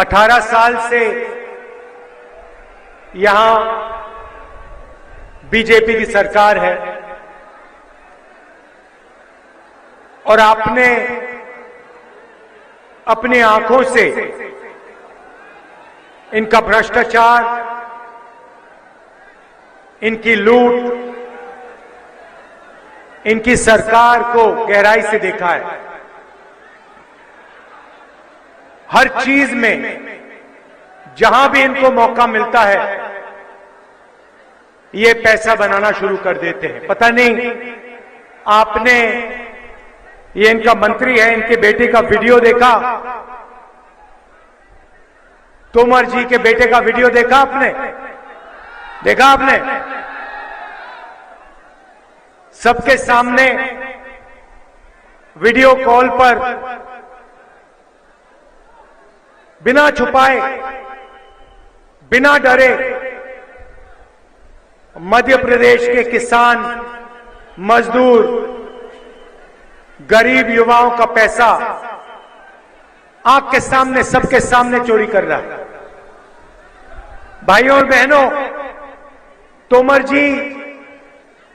18 साल से यहां बीजेपी की सरकार है और आपने अपनी आंखों से इनका भ्रष्टाचार, इनकी लूट, इनकी सरकार को गहराई से देखा है। हर चीज में जहां भी इनको मौका मिलता है ये पैसा बनाना शुरू कर देते हैं। पता नहीं आपने, ये इनका मंत्री है, इनके बेटे का वीडियो देखा? तोमर जी के बेटे का वीडियो देखा आपने? देखा आपने? सबके सामने वीडियो कॉल पर बिना छुपाए, बिना डरे मध्य प्रदेश के किसान, मजदूर, गरीब युवाओं का पैसा आंख के सामने, सबके सामने चोरी कर रहा है। भाइयों और बहनों, तोमर जी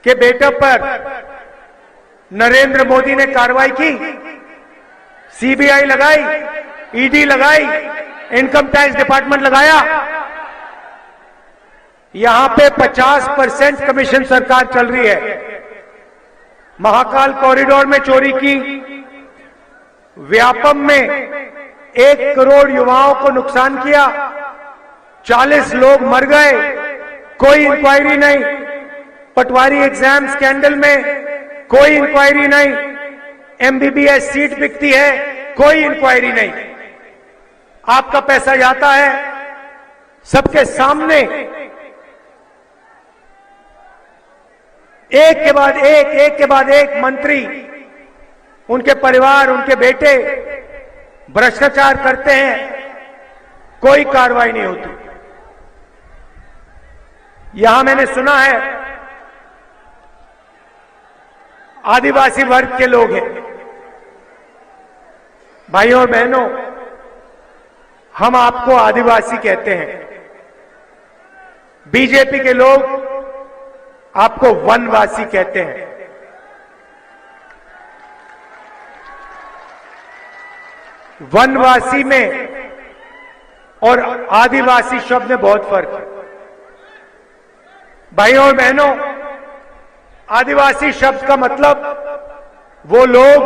के बेटे पर नरेंद्र मोदी ने कार्रवाई की, सीबीआई लगाई, ईडी लगाई, इनकम टैक्स डिपार्टमेंट लगाया। यहां पे 50% कमीशन सरकार चल रही है। महाकाल कॉरिडोर में चोरी की, व्यापम में 1 करोड़ युवाओं को नुकसान किया, 40 लोग मर गए, कोई इंक्वायरी नहीं। पटवारी एग्जाम स्कैंडल में कोई इंक्वायरी नहीं। एमबीबीएस सीट बिकती है, कोई इंक्वायरी नहीं। आपका पैसा जाता है सबके सामने, एक के बाद एक, एक के बाद एक मंत्री, उनके परिवार, उनके बेटे भ्रष्टाचार करते हैं, कोई कार्रवाई नहीं होती। यहां मैंने सुना है आदिवासी वर्ग के लोग हैं। भाइयों और बहनों, हम आपको आदिवासी कहते हैं, बीजेपी के लोग आपको वनवासी कहते हैं। वनवासी में और आदिवासी शब्द में बहुत फर्क है। भाइयों और बहनों, आदिवासी शब्द का मतलब वो लोग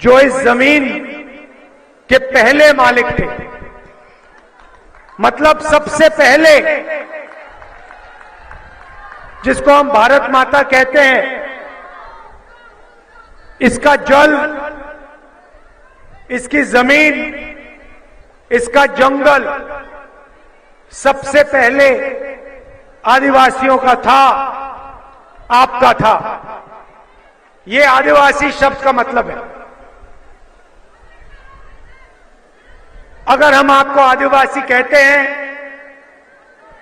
जो इस जमीन के पहले मालिक थे, मतलब सबसे पहले, जिसको हम भारत माता कहते हैं, इसका जल, इसकी जमीन, इसका जंगल सबसे पहले आदिवासियों का था, आपका था। ये आदिवासी शब्द का मतलब है। अगर हम आपको आदिवासी कहते हैं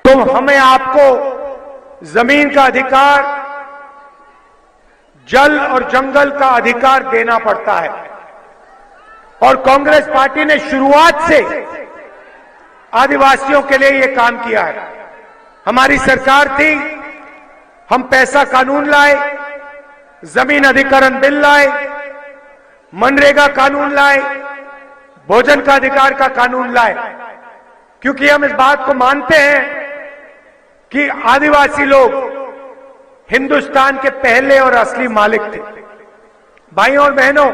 तो हमें आपको जमीन का अधिकार, जल और जंगल का अधिकार देना पड़ता है। और कांग्रेस पार्टी ने शुरुआत से आदिवासियों के लिए यह काम किया है। हमारी सरकार थी, हम पैसा कानून लाए, जमीन अधिग्रहण बिल लाए, मनरेगा कानून लाए, भोजन का अधिकार का कानून लाए, क्योंकि हम इस बात को मानते हैं कि आदिवासी लोग हिंदुस्तान के पहले और असली मालिक थे। भाइयों और बहनों,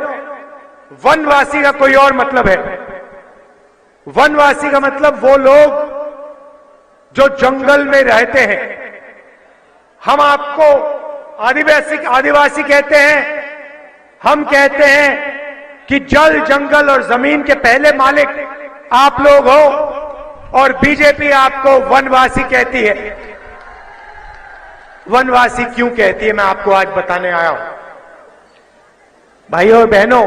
वनवासी का कोई और मतलब है। वनवासी का मतलब वो लोग जो जंगल में रहते हैं। हम आपको आदिवासी कहते हैं, हम कहते हैं कि जल, जंगल और जमीन के पहले मालिक आप लोग हो, और बीजेपी आपको वनवासी कहती है। वनवासी क्यों कहती है, मैं आपको आज बताने आया हूं। भाइयों और बहनों,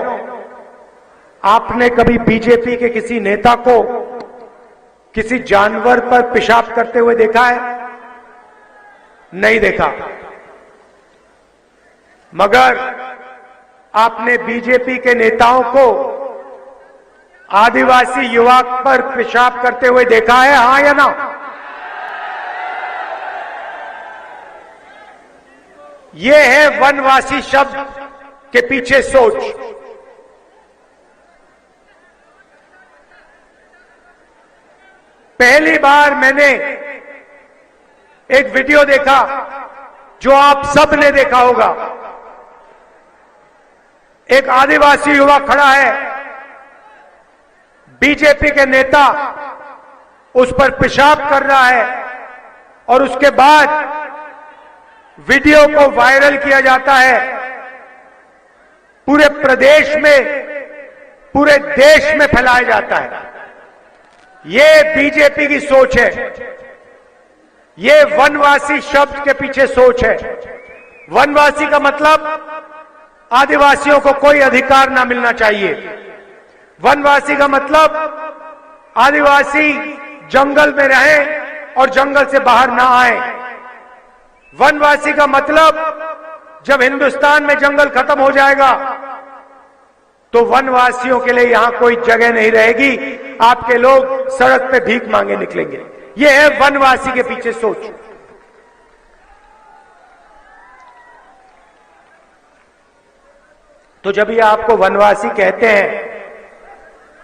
आपने कभी बीजेपी के किसी नेता को किसी जानवर पर पेशाब करते हुए देखा है? नहीं देखा। मगर आपने बीजेपी के नेताओं को आदिवासी युवक पर पेशाब करते हुए देखा है, हां या ना? यह है वनवासी शब्द के पीछे सोच। पहली बार मैंने एक वीडियो देखा जो आप सब ने देखा होगा। एक आदिवासी युवक खड़ा है, बीजेपी के नेता उस पर पेशाब कर रहा है और उसके बाद वीडियो को वायरल किया जाता है। पूरे प्रदेश में, पूरे देश में फैलाया जाता है। ये बीजेपी की सोच है। ये वनवासी शब्द के पीछे सोच है। वनवासी का मतलब आदिवासियों को कोई अधिकार ना मिलना चाहिए। वनवासी का मतलब आदिवासी जंगल में रहें और जंगल से बाहर ना आए। वनवासी का मतलब जब हिंदुस्तान में जंगल खत्म हो जाएगा तो वनवासियों के लिए यहां कोई जगह नहीं रहेगी। आपके लोग सड़क पे भीख मांगे निकलेंगे। यह है वनवासी के पीछे सोच। तो जब ये आपको वनवासी कहते हैं,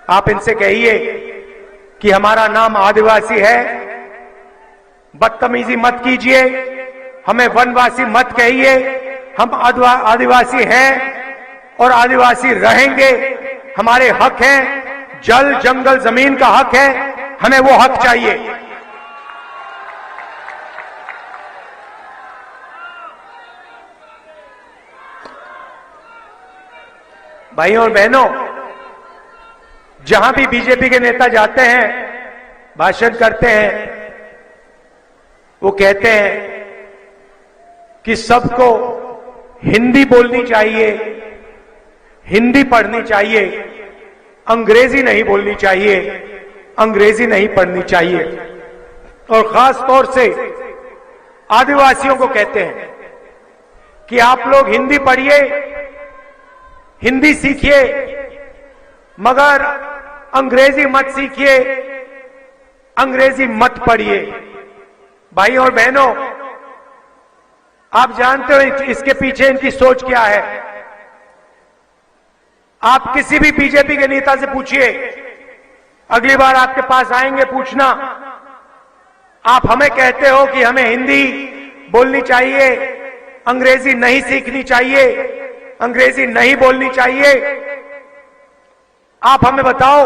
आप इनसे कहिए कि हमारा नाम आदिवासी है, बदतमीजी मत कीजिए, हमें वनवासी मत कहिए। हम आदिवासी हैं और आदिवासी रहेंगे। हमारे हक हैं, जल जंगल जमीन का हक है, हमें वो हक चाहिए। भाइयों और बहनों, जहां भी बीजेपी के नेता जाते हैं, भाषण करते हैं, वो कहते हैं कि सबको हिंदी बोलनी चाहिए, हिंदी पढ़नी चाहिए, अंग्रेजी नहीं बोलनी चाहिए, अंग्रेजी नहीं पढ़नी चाहिए। और खास तौर से आदिवासियों को कहते हैं कि आप लोग हिंदी पढ़िए, हिंदी सीखिए, मगर अंग्रेजी मत सीखिए, अंग्रेजी मत पढ़िए। भाइयों और बहनों, आप जानते हो इसके पीछे इनकी सोच क्या है। आप किसी भी बीजेपी के नेता से पूछिए, अगली बार आपके पास आएंगे पूछना, आप हमें कहते हो कि हमें हिंदी बोलनी चाहिए, अंग्रेजी नहीं सीखनी चाहिए, अंग्रेजी नहीं बोलनी चाहिए। आप हमें बताओ,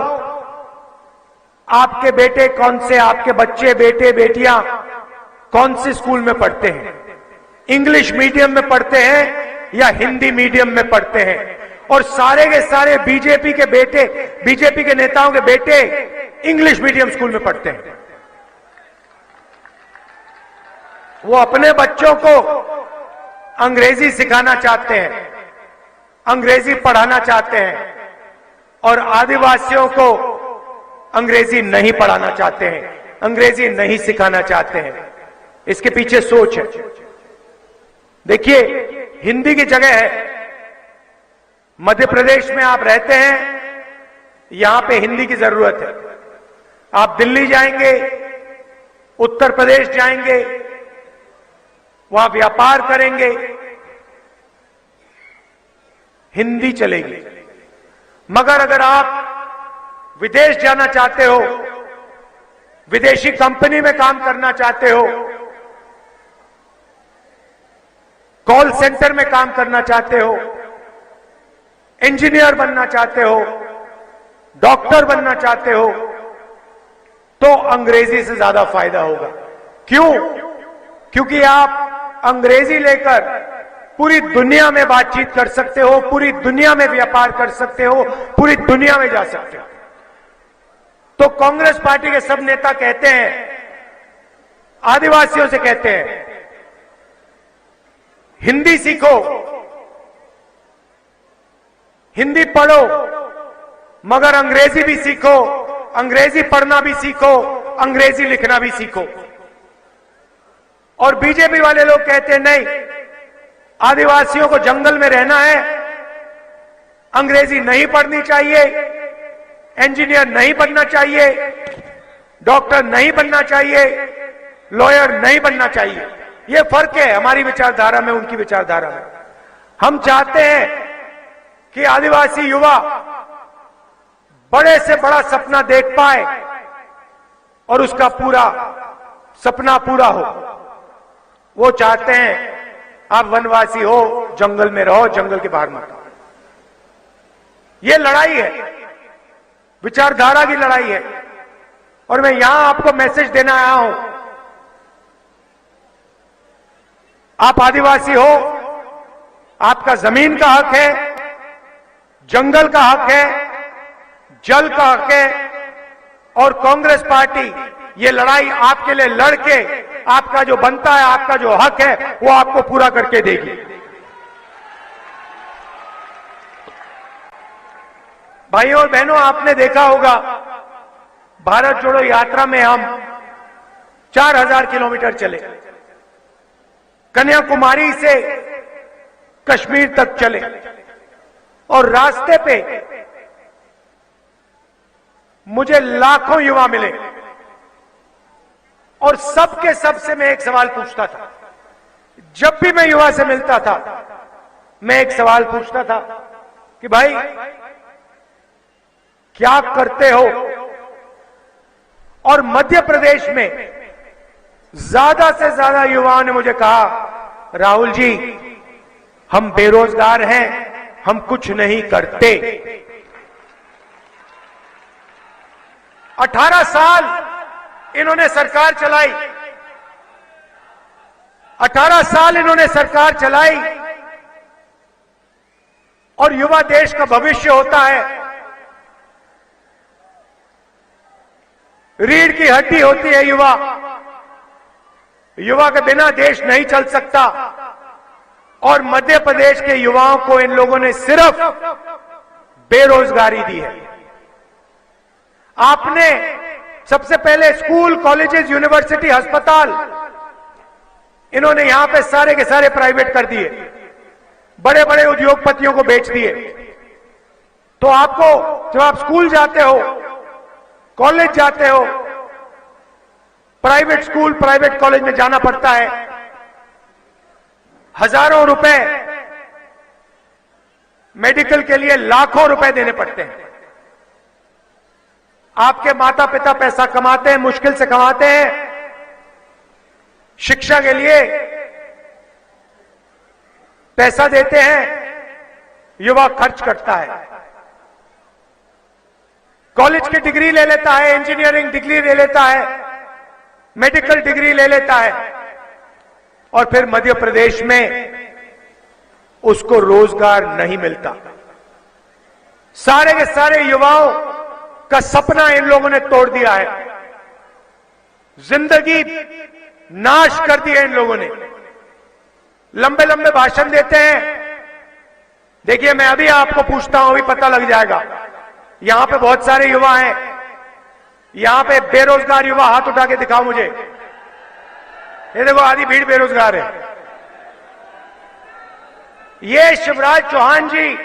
आपके बेटे कौन से, आपके बच्चे, बेटे बेटियां कौन से स्कूल में पढ़ते हैं? इंग्लिश मीडियम में पढ़ते हैं या हिंदी मीडियम में पढ़ते हैं? और सारे के सारे बीजेपी के बेटे, बीजेपी के नेताओं के बेटे इंग्लिश मीडियम स्कूल में पढ़ते हैं। वो अपने बच्चों को अंग्रेजी सिखाना चाहते हैं, अंग्रेजी पढ़ाना चाहते हैं, और आदिवासियों को अंग्रेजी नहीं पढ़ाना चाहते हैं, अंग्रेजी नहीं सिखाना चाहते हैं। इसके पीछे सोच है। देखिए, हिंदी की जगह है। मध्य प्रदेश में आप रहते हैं, यहां पे हिंदी की जरूरत है। आप दिल्ली जाएंगे, उत्तर प्रदेश जाएंगे, वहां व्यापार करेंगे, हिंदी चलेगी। मगर अगर आप विदेश जाना चाहते हो, विदेशी कंपनी में काम करना चाहते हो, कॉल सेंटर में काम करना चाहते हो, इंजीनियर बनना चाहते हो, डॉक्टर बनना चाहते हो, तो अंग्रेजी से ज्यादा फायदा होगा। क्यों? क्योंकि आप अंग्रेजी लेकर पूरी दुनिया में बातचीत कर सकते हो, पूरी दुनिया में व्यापार कर सकते हो, पूरी दुनिया में जा सकते हो। तो कांग्रेस पार्टी के सब नेता कहते हैं, आदिवासियों से कहते हैं, हिंदी सीखो, हिंदी पढ़ो, मगर अंग्रेजी भी सीखो, अंग्रेजी पढ़ना भी सीखो, अंग्रेजी लिखना भी सीखो। और बीजेपी वाले लोग कहते हैं नहीं, आदिवासियों को जंगल में रहना है, अंग्रेजी नहीं पढ़नी चाहिए, इंजीनियर नहीं बनना चाहिए, डॉक्टर नहीं बनना चाहिए, लॉयर नहीं बनना चाहिए। ये फर्क है हमारी विचारधारा में, उनकी विचारधारा में। हम चाहते हैं कि आदिवासी युवा बड़े से बड़ा सपना देख पाए और उसका पूरा सपना पूरा हो। वो चाहते हैं आप वनवासी हो, जंगल में रहो, जंगल के बाहर मत आओ। ये लड़ाई है, विचारधारा की लड़ाई है। और मैं यहां आपको मैसेज देना आया हूं, आप आदिवासी हो, आपका जमीन का हक है, जंगल का हक है, जल का हक है, और कांग्रेस पार्टी ये लड़ाई आपके लिए लड़के आपका जो बनता है, आपका जो हक है, वो आपको पूरा करके देगी। भाइयों और बहनों, आपने देखा होगा भारत जोड़ो यात्रा में हम 4000 किलोमीटर चले, कन्याकुमारी से कश्मीर तक चले, और रास्ते पे मुझे लाखों युवा मिले, और सबके सबसे मैं एक सवाल पूछता था। जब भी मैं युवा से मिलता था, मैं एक सवाल पूछता था कि भाई क्या करते हो? और मध्य प्रदेश में ज्यादा से ज्यादा युवाओं ने मुझे कहा, राहुल जी हम बेरोजगार हैं, हम कुछ नहीं करते। 18 साल इन्होंने सरकार चलाई, 18 साल इन्होंने सरकार चलाई, और युवा देश का भविष्य होता है। रीढ़ की हड्डी होती है युवा, युवा के बिना देश नहीं चल सकता। और मध्य प्रदेश के युवाओं को इन लोगों ने सिर्फ बेरोजगारी दी है। आपने सबसे पहले स्कूल, कॉलेजेस, यूनिवर्सिटी, अस्पताल, इन्होंने यहां पे सारे के सारे प्राइवेट कर दिए, बड़े बड़े उद्योगपतियों को बेच दिए। तो आपको जब आप स्कूल जाते हो, कॉलेज जाते हो, प्राइवेट स्कूल, प्राइवेट कॉलेज में जाना पड़ता है, हजारों रुपए, मेडिकल के लिए लाखों रुपए देने पड़ते हैं। आपके माता पिता पैसा कमाते हैं, मुश्किल से कमाते हैं, शिक्षा के लिए पैसा देते हैं, युवा खर्च करता है, कॉलेज की डिग्री ले लेता है, इंजीनियरिंग डिग्री ले लेता है, मेडिकल डिग्री ले लेता है, और फिर मध्य प्रदेश में उसको रोजगार नहीं मिलता। सारे के सारे युवाओं का सपना इन लोगों ने तोड़ दिया है, जिंदगी नाश कर दी है इन लोगों ने। लंबे लंबे भाषण देते हैं। देखिए, मैं अभी आपको पूछता हूं, अभी पता लग जाएगा। यहां पे बहुत सारे युवा हैं, यहां पे बेरोजगार युवा, हाथ उठा के दिखाओ मुझे। ये देखो, आधी भीड़ बेरोजगार है। ये शिवराज चौहान जी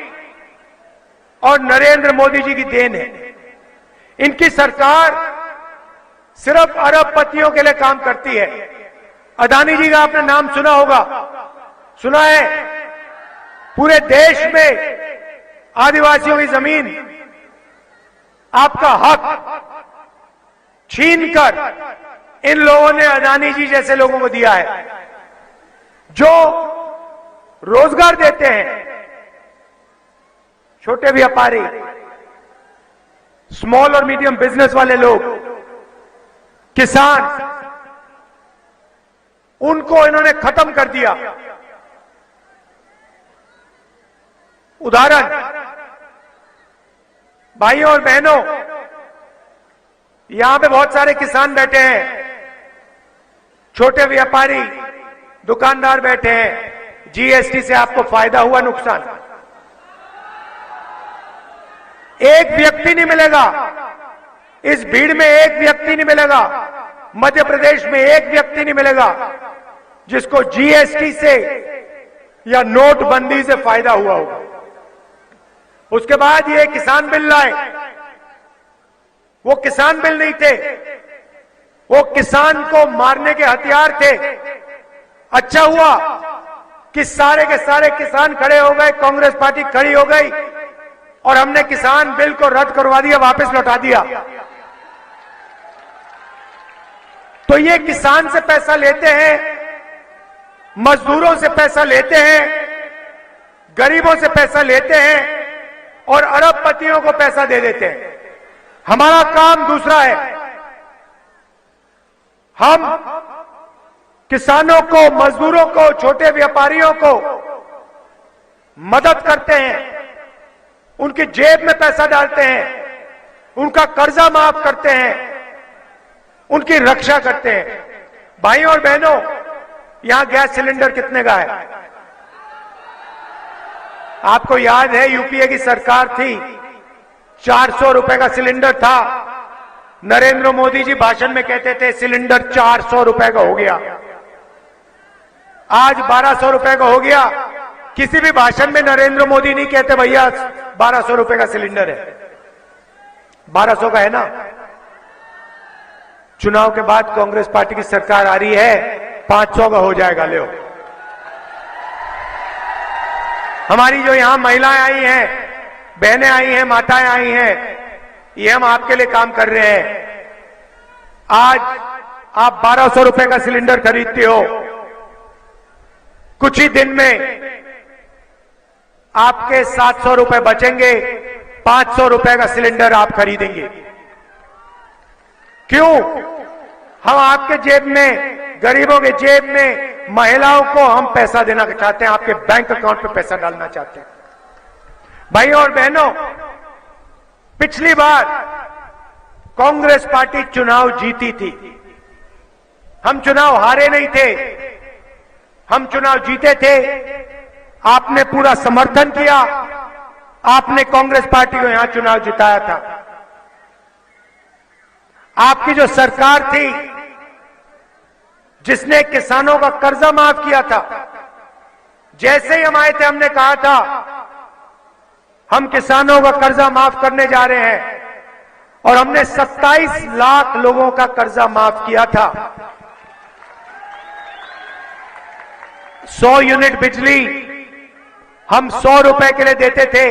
और नरेंद्र मोदी जी की देन है। इनकी सरकार सिर्फ अरबपतियों के लिए काम करती है। अदानी जी का आपने नाम सुना होगा, सुना है? पूरे देश में आदिवासियों की जमीन, आपका हक छीनकर इन लोगों ने अदानी जी जैसे लोगों को दिया है, जो रोजगार देते हैं। छोटे व्यापारी, स्मॉल और मीडियम बिजनेस वाले लोग, किसान, उनको इन्होंने खत्म कर दिया। उदाहरण, भाइयों और बहनों, यहां पे बहुत सारे किसान बैठे हैं, छोटे व्यापारी, दुकानदार बैठे हैं। जीएसटी से आपको फायदा हुआ, नुकसान? एक व्यक्ति नहीं मिलेगा इस भीड़ में, एक व्यक्ति नहीं मिलेगा मध्य प्रदेश में, एक व्यक्ति नहीं मिलेगा जिसको जीएसटी से या नोटबंदी से फायदा हुआ होगा। उसके बाद ये किसान बिल लाए, वो किसान बिल नहीं थे, वो किसान को मारने के हथियार थे। अच्छा हुआ कि सारे के सारे किसान खड़े हो गए, कांग्रेस पार्टी खड़ी हो गई और हमने किसान बिल को रद्द करवा दिया, वापस लौटा दिया। तो ये किसान से पैसा लेते हैं, मजदूरों से पैसा लेते हैं, गरीबों से पैसा लेते हैं और अरबपतियों को पैसा दे देते हैं। हमारा काम दूसरा है। हम किसानों को, मजदूरों को, छोटे व्यापारियों को मदद करते हैं, उनकी जेब में पैसा डालते हैं, उनका कर्जा माफ करते हैं, उनकी रक्षा करते हैं। भाइयों और बहनों, यहां गैस सिलेंडर कितने का है? आपको याद है, यूपीए की सरकार थी, 400 रुपए का सिलेंडर था। नरेंद्र मोदी जी भाषण में कहते थे सिलेंडर 400 रुपए का हो गया, आज 1200 रुपए का हो गया। किसी भी भाषण में नरेंद्र मोदी नहीं कहते भैया 1200 रुपए का सिलेंडर है। 1200 का है ना? चुनाव के बाद कांग्रेस पार्टी की सरकार आ रही है, 500 का हो जाएगा। ले हमारी जो यहां महिलाएं आई हैं, बहनें आई हैं, माताएं आई हैं, ये हम आपके लिए काम कर रहे हैं। आज आप 1200 रुपए का सिलेंडर खरीदते हो, कुछ ही दिन में आपके 700 रुपए बचेंगे, 500 रुपए का सिलेंडर आप खरीदेंगे। क्यों? हम आपके जेब में, गरीबों के जेब में, महिलाओं को हम पैसा देना चाहते हैं, आपके बैंक अकाउंट पे पैसा डालना चाहते हैं। भाइयों और बहनों, पिछली बार कांग्रेस पार्टी चुनाव जीती थी, हम चुनाव हारे नहीं थे, हम चुनाव जीते थे। आपने पूरा समर्थन किया, आपने कांग्रेस पार्टी को यहां चुनाव जिताया था। आपकी जो सरकार थी, जिसने किसानों का कर्जा माफ किया था, जैसे ही हम आए थे हमने कहा था हम किसानों का कर्जा माफ करने जा रहे हैं, और हमने 27 लाख लोगों का कर्जा माफ किया था। 100 यूनिट बिजली हम 100 रुपए के लिए देते थे।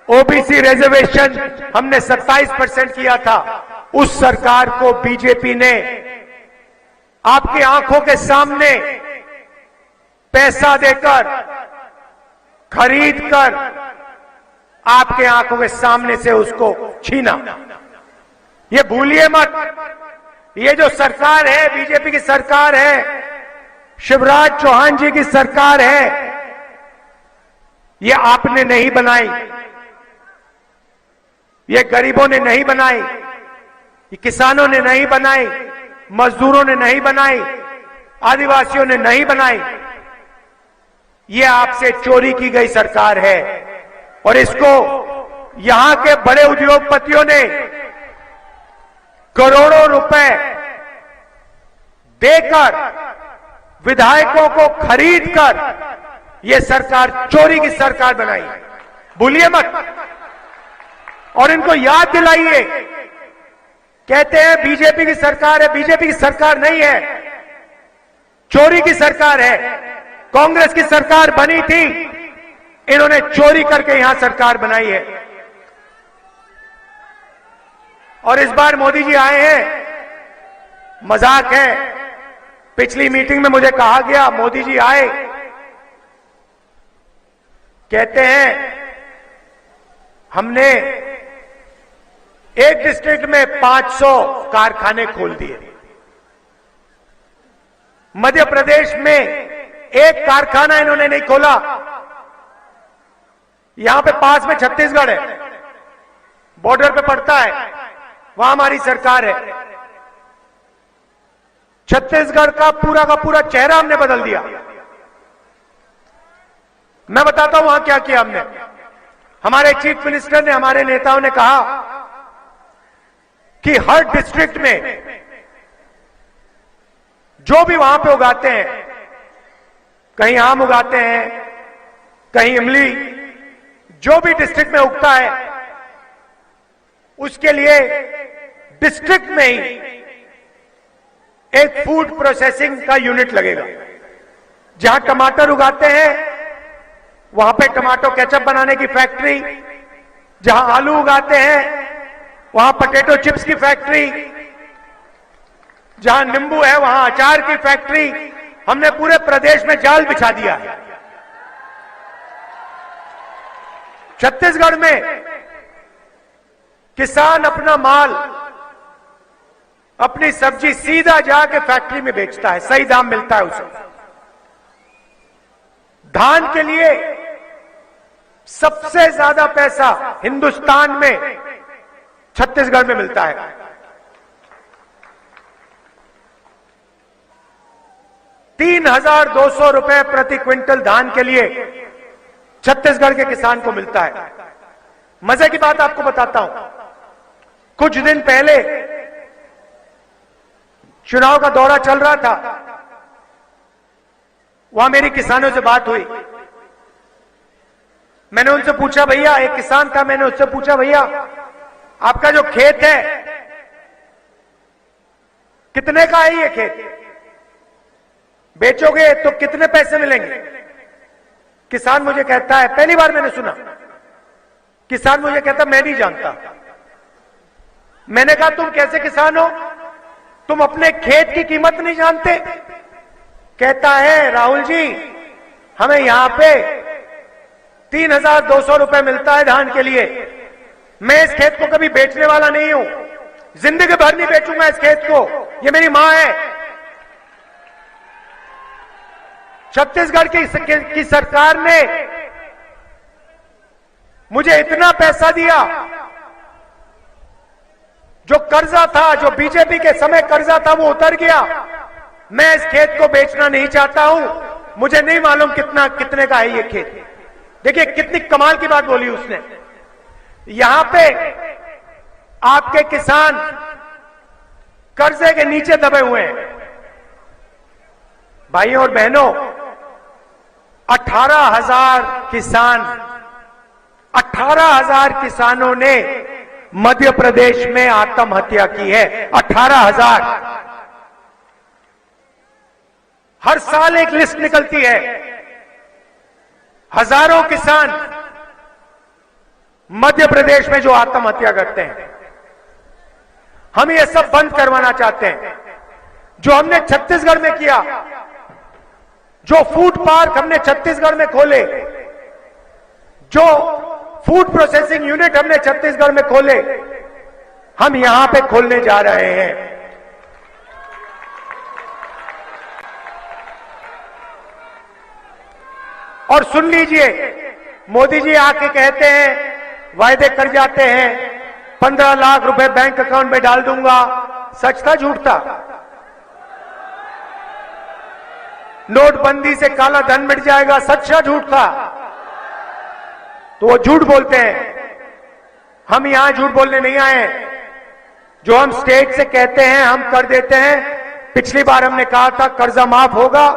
ओबीसी रिजर्वेशन हमने 27% किया था। उस सरकार को बीजेपी ने आपकी आंखों के सामने पैसा देकर, खरीदकर, आपके आंखों के सामने से उसको छीना। ये भूलिए मत, ये जो सरकार है, बीजेपी की सरकार है, शिवराज चौहान जी की सरकार है, ये आपने नहीं बनाई, ये गरीबों ने नहीं बनाई, ये किसानों ने नहीं बनाई, मजदूरों ने नहीं बनाई, आदिवासियों ने नहीं बनाई। ये आपसे चोरी की गई सरकार है और इसको यहां के बड़े उद्योगपतियों ने करोड़ों रुपए देकर, विधायकों को खरीदकर ये सरकार चोरी की सरकार बनाई। भूलिए मत और इनको याद दिलाइए। कहते हैं बीजेपी की सरकार है, बीजेपी की सरकार नहीं है, चोरी की सरकार है। कांग्रेस की सरकार बनी थी, इन्होंने चोरी करके यहां सरकार बनाई है। और इस बार मोदी जी आए हैं, मजाक है। पिछली मीटिंग में मुझे कहा गया, मोदी जी आए, कहते हैं हमने एक डिस्ट्रिक्ट में 500 कारखाने खोल दिए। मध्य प्रदेश में एक कारखाना इन्होंने नहीं खोला। यहां पे पास में छत्तीसगढ़ है, बॉर्डर पे पड़ता है, वहां हमारी सरकार है। छत्तीसगढ़ का पूरा चेहरा हमने बदल दिया। मैं बताता हूं वहां क्या किया हमने। हमारे चीफ मिनिस्टर ने, हमारे नेताओं ने कहा कि हर डिस्ट्रिक्ट में जो भी वहां पे उगाते हैं, कहीं आम उगाते हैं, कहीं इमली, जो भी डिस्ट्रिक्ट में उगता है, उसके लिए डिस्ट्रिक्ट में ही एक फूड प्रोसेसिंग का यूनिट लगेगा। जहां टमाटर उगाते हैं वहां पे टमाटो केचप बनाने की फैक्ट्री, जहां आलू उगाते हैं वहां पोटैटो चिप्स की फैक्ट्री, जहां नींबू है वहां अचार की फैक्ट्री। हमने पूरे प्रदेश में जाल बिछा दिया है। छत्तीसगढ़ में किसान अपना माल, अपनी सब्जी सीधा जाके फैक्ट्री में बेचता है, सही दाम मिलता है उसे। धान के लिए सबसे ज्यादा पैसा हिंदुस्तान में छत्तीसगढ़ में मिलता है। ₹3,200 प्रति क्विंटल धान के लिए छत्तीसगढ़ के किसान को मिलता है। मजे की बात आपको बताता हूं, कुछ दिन पहले चुनाव का दौरा चल रहा था, वहां मेरी किसानों से बात हुई। मैंने उनसे पूछा, भैया, एक किसान था, मैंने उससे पूछा, भैया आपका जो खेत है कितने का है ये खेत? बेचोगे तो कितने पैसे मिलेंगे? किसान मुझे कहता है, पहली बार मैंने सुना, किसान मुझे कहता मैं नहीं जानता। मैंने कहा तुम कैसे किसान हो, तुम अपने खेत की कीमत नहीं जानते? कहता है, राहुल जी हमें यहां पे ₹3,200 मिलता है धान के लिए। मैं इस खेत को कभी बेचने वाला नहीं हूं, जिंदगी भर नहीं बेचूंगा इस खेत को, ये मेरी मां है। छत्तीसगढ़ की सरकार ने मुझे इतना पैसा दिया, जो कर्जा था, जो बीजेपी के समय कर्जा था, वो उतर गया। मैं इस खेत को बेचना नहीं चाहता हूं, मुझे नहीं मालूम कितने का है ये खेत। देखिए कितनी कमाल की बात बोली उसने। यहां पे आपके किसान कर्जे के नीचे दबे हुए हैं। भाइयों और बहनों, 18,000 किसान, 18,000 किसानों ने मध्य प्रदेश में आत्महत्या की है। 18,000। हर साल एक लिस्ट निकलती है, हजारों किसान मध्य प्रदेश में जो आत्महत्या करते हैं। हम ये सब बंद करवाना चाहते हैं। जो हमने छत्तीसगढ़ में किया, जो फूड पार्क हमने छत्तीसगढ़ में खोले, जो फूड प्रोसेसिंग यूनिट हमने छत्तीसगढ़ में खोले, हम यहां पे खोलने जा रहे हैं। और सुन लीजिए, मोदी जी आके कहते हैं, वायदे कर जाते हैं, 15 लाख रुपए बैंक अकाउंट में डाल दूंगा। सच था झूठ था? नोटबंदी से काला धन मिट जाएगा, सच था झूठ था? तो वो झूठ बोलते हैं। हम यहां झूठ बोलने नहीं आए। जो हम स्टेट से कहते हैं हम कर देते हैं। पिछली बार हमने कहा था कर्जा माफ होगा,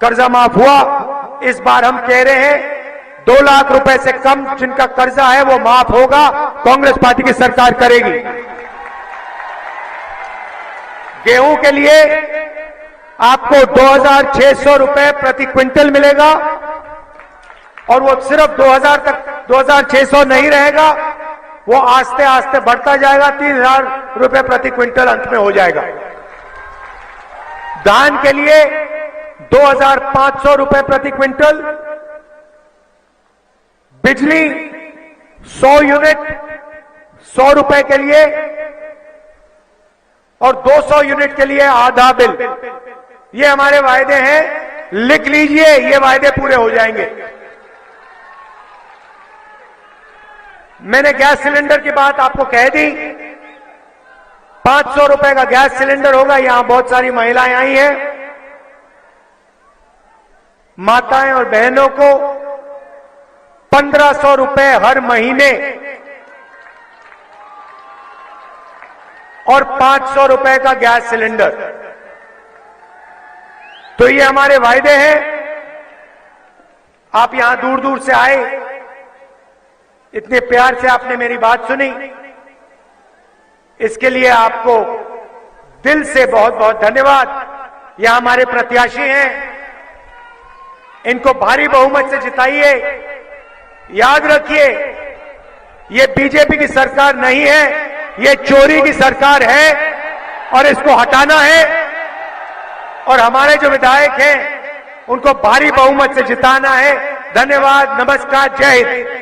कर्जा माफ हुआ। इस बार हम कह रहे हैं 2 लाख रुपए से कम जिनका कर्जा है वो माफ होगा, कांग्रेस पार्टी की सरकार करेगी। गेहूं के लिए आपको 2,600 रुपए प्रति क्विंटल मिलेगा, और वो सिर्फ 2,000 तक, 2,600 नहीं रहेगा, वो आस्ते आस्ते बढ़ता जाएगा, 3,000 रुपए प्रति क्विंटल अंत में हो जाएगा। धान के लिए 2,500 रुपए प्रति क्विंटल, बिजली 100 यूनिट 100 रुपए के लिए, और 200 यूनिट के लिए आधा बिल। ये हमारे वायदे हैं, लिख लीजिए, ये वायदे पूरे हो जाएंगे। मैंने गैस सिलेंडर की बात आपको कह दी। 500 रुपए का गैस सिलेंडर होगा। यहां बहुत सारी महिलाएं आई हैं, माताएं और बहनों को 1,500 रुपए हर महीने और 500 रुपए का गैस सिलेंडर। तो ये हमारे वायदे हैं। आप यहां दूर दूर से आए, इतने प्यार से आपने मेरी बात सुनी, इसके लिए आपको दिल से बहुत बहुत धन्यवाद। ये हमारे प्रत्याशी हैं, इनको भारी बहुमत से जिताइए। याद रखिए, ये बीजेपी की सरकार नहीं है, ये चोरी की सरकार है और इसको हटाना है। और हमारे जो विधायक हैं उनको भारी बहुमत से जिताना है। धन्यवाद, नमस्कार, जय हिंद।